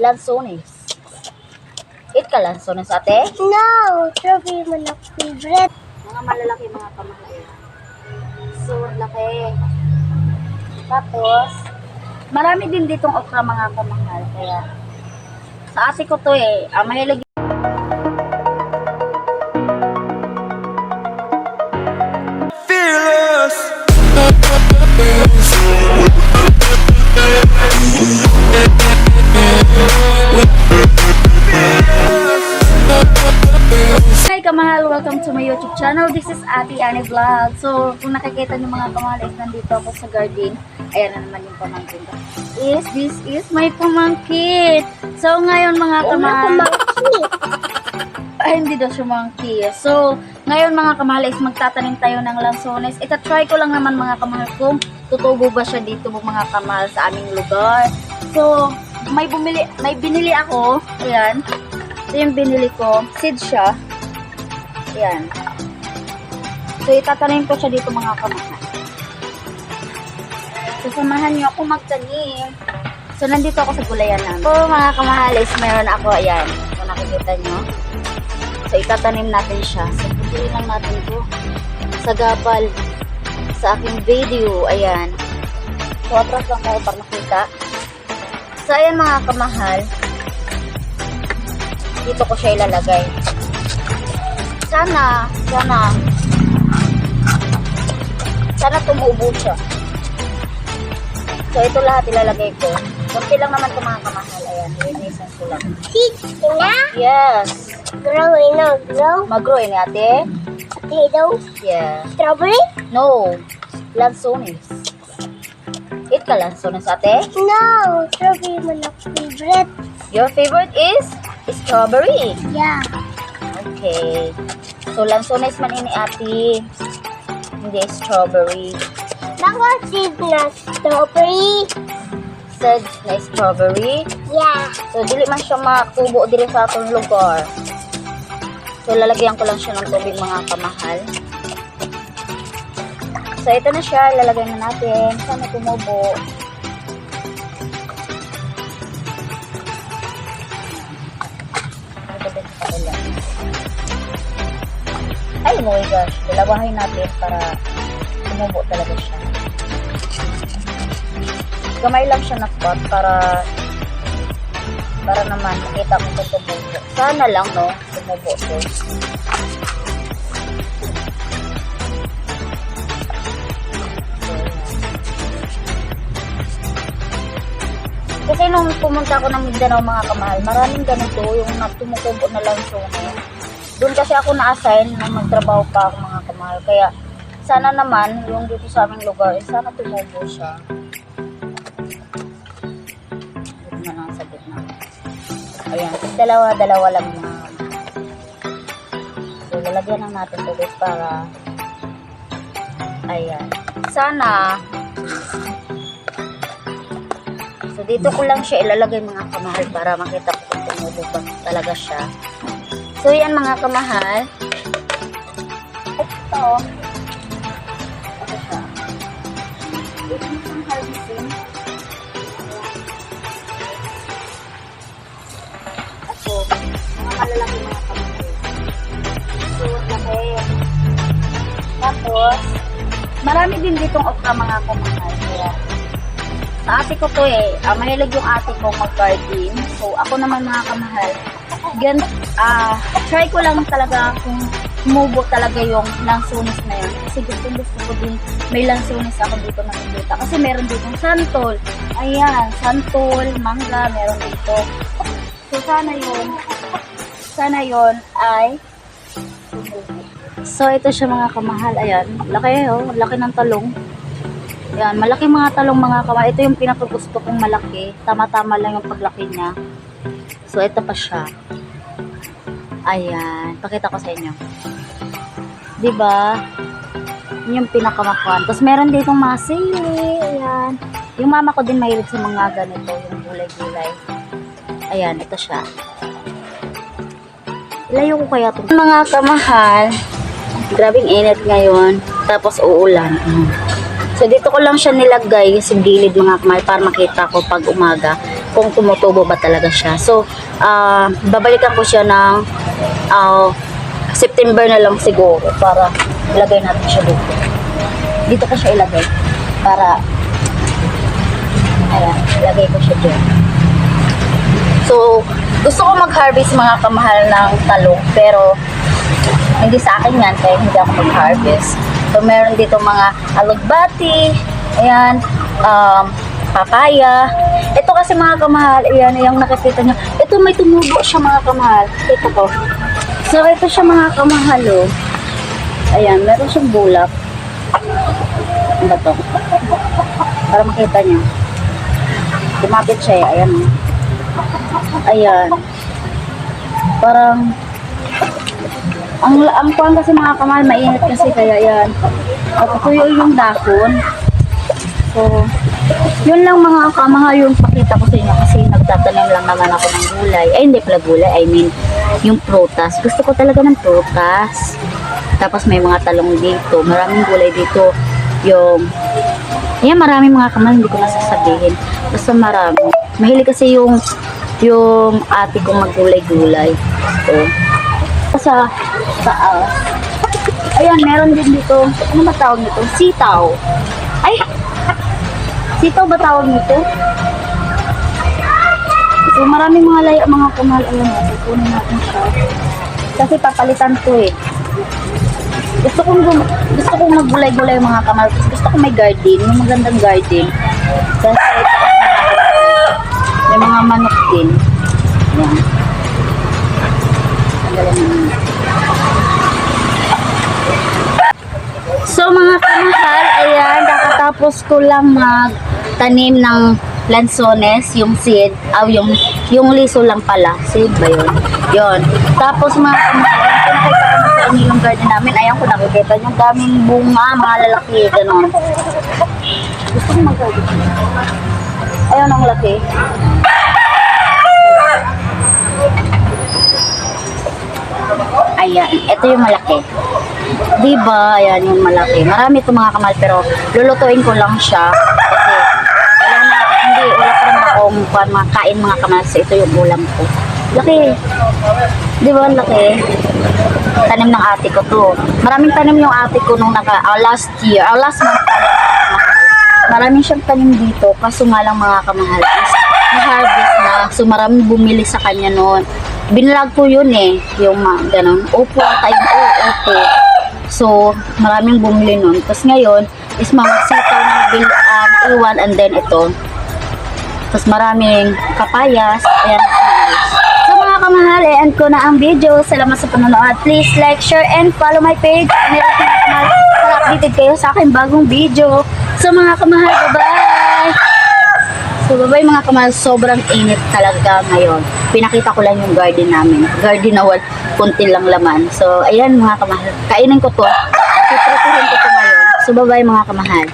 Lansones. Eat ka lansones, ate? No, strawberry mo na favorite. Mga malalaki mga kamahal. So, laki. Tapos, marami din ditong okra mga kamahal. Kaya, sa ate ko to eh. Mahilig. Hi kamahal, welcome to my YouTube channel. This is Ate Annie Vlog. So, kung nakikita niyo mga kamahal, is nandito ako sa garden. Ayan na naman yung pamangkin ko. This is my pamangkin. So, ngayon mga kamahal, hindi daw siya monkey. So, ngayon mga kamahal is magtatanim tayo ng lansones. Ita-try ko lang naman mga kamahal kung tutubo ba siya dito mga kamahal sa aming lugar. So, may binili ako. Ayan. Ito yung binili ko. Seed siya. Ayan. So, itatanim ko siya dito mga kamahal. So, samahan niyo ako magtanim. So, nandito ako sa gulayan namin. So, mga kamahal is meron ako. Ayan. Kung nakikita niyo. So, itatanim natin siya. So, pupili lang natin ito sa gabal sa aking video. Ayan. So, atras lang kayo para makita. So, ayan mga kamahal. Dito ko siya ilalagay. Sana tumubo siya. So, ito lahat ilalagay ko. Kunti lang naman ito mga kamahal. Ayan, linisan ko lang. Seeds na? Yes. Grow. Mag-grow ni ate? Potato. Yeah. Strawberry? No. Lansones. Eat ka lansones, ate? No, strawberry mo na favorite. Your favorite is strawberry. Yeah. Okay. So, lansones man ini ate. Hindi strawberry. Baka seed na strawberry. Said na strawberry. Yeah. So, dili man siya makubo diri sa atong lugar. So, lalagyan ko lang siya ng tubig mga kamahal. So, ito na siya. Lalagay na natin. Sana tumubo. Ay, oh my gosh. Dalawahin natin para tumubo talaga siya. Gamay lang siya na pot para naman makita mo ito tumubo. Sana lang, no? Tumubo ito. Kasi nung pumunta ako ng Mindanao mga kamahal, maraming ganito yung tumutubo na lansones. Doon kasi ako na-assign nung magtrabaho pa ako mga kamahal. Kaya sana naman yung dito sa aming lugar, sana tumubo siya. Dito na lang sa gitna. Ayan, dalawa lang mga. So, lalagyan lang natin tubig para ayan. Sana so, dito ko lang siya ilalagay mga kamahal para makita ko kung tumubo ba talaga siya. So, yan mga kamahal. Ito. Ito siya. Ito yung harvesting. Ito. Mga malalaki mga kamahal. So, laki. Tapos, marami din ditong okra mga kamahal. Kaya, sa ate ko to eh. Mahilig yung ate ko mag-garden. So, ako naman mga kamahal. Try ko lang talaga kung tumubo talaga yung lansones na yun. Kasi gusto ko din may lansones ako dito nakikita. Kasi meron ditong santol. Ayan, santol, mangga, meron dito. So, sana yun ay tumubo. So, ito siya mga kamahal. Ayan, laki oh. Laki ng talong. Ayan, malaki mga talong mga kamahal. Ito yung pinakagusto kong malaki. Tama-tama lang yung paglaki niya. So, ito pa siya. Ayan. Pakita ko sa inyo. Diba? Yun yung pinakamakuan. Tapos, meron ditong mga sili. Ayan. Yung mama ko din mahilig sa mga ganito. Yung gulay-gulay. Ayan. Ito siya. Ilayo ko kaya ito. Mga kamahal. Grabing init ngayon. Tapos, uulan. So, dito ko lang siya nilagay sa gilid mga kamahal para makita ko pag umaga. kung tumutubo ba talaga siya. So, babalikan ko siya ng September na lang siguro para ilagay natin siya dito. Dito ko siya ilagay para ayan, ilagay ko siya dyan. So, gusto ko mag-harvest mga kamahal ng talong pero hindi sa akin yan kaya hindi ako mag-harvest. So, meron dito mga alugbati, ayan, papaya. Ito kasi mga kamahal, ayan, yung nakikita nyo. Ito may tumubo siya mga kamahal. Ito ko. So, ito siya mga kamahal, oh. Ayan, meron siyang bulak. Ano ba to? Para makita nyo. Lumapit siya, ayan, oh. Ayan. Parang, ang kuwan kasi mga kamahal, mainit kasi kaya yan. At tuyo yung dakon. So, yun lang mga kamahal yung pakita ko sa inyo kasi nagtatanim lang naman ako ng gulay. Ay, hindi pala gulay. I mean, yung prutas. Gusto ko talaga ng prutas. Tapos may mga talong dito. Maraming gulay dito. Yung, ayan, maraming mga kamahal. Hindi ko nasasabihin. Basta marami. Mahilig kasi yung ate kong maggulay-gulay. So, sa taas. Ayan, meron din dito. Ano ba tawag nito? Sitaw. Ay! Sitaw ba tawag nito? So, maraming mga laya, mga kamahal. Ayan, kukunin natin siya. Kasi papalitan to eh. Gusto kong maggulay-gulay mga kamahal. Gusto ko may garden. May magandang garden. Kasi may mga manok din. Ayan. So mga kamahal, ayan, kakatapos ko lang magtanim ng lansones, yung seed, yung liso lang pala, seed ba yun? Yun. Tapos mga kamahal, pinakita ko na sa inyo yung garden namin, ayan ko nakikita yung daming bunga, mga lalaki, gano'n. Gusto ko mag-garden. Ayan ang laki. Ayan, ito yung malaki. Diba? Ayan yung malaki. Marami itong mga kamal pero lulutuin ko lang siya kasi wala pa rin akong makain mga kamal so ito yung ulam ko. Laki. Diba ang laki? Tanim ng ate ko to. Maraming tanim yung ate ko nung last month pala. Maraming siyang tanim dito kaso nga lang mga kamahal is na-harvest na so maraming bumili sa kanya noon. Binlag ko yun eh, yung ganun. Opo, opo. So, maraming bumili nun. Tapos ngayon, is mga sitaw ng iwan and then ito. Tapos maraming kapayas. Ayan. So mga kamahal, end ko na ang video. Salamat sa panonood. Please like, share, and follow my page. Meron mga kamahal para updated kayo sa akin bagong video. So mga kamahal, bye-bye! So bye-bye mga kamahal, sobrang init talaga ngayon. Pinakita ko lang yung garden namin. Garden na kunti lang laman. So ayan mga kamahal, kainin ko to. Piprituhin ko to ngayon. So bye-bye mga kamahal.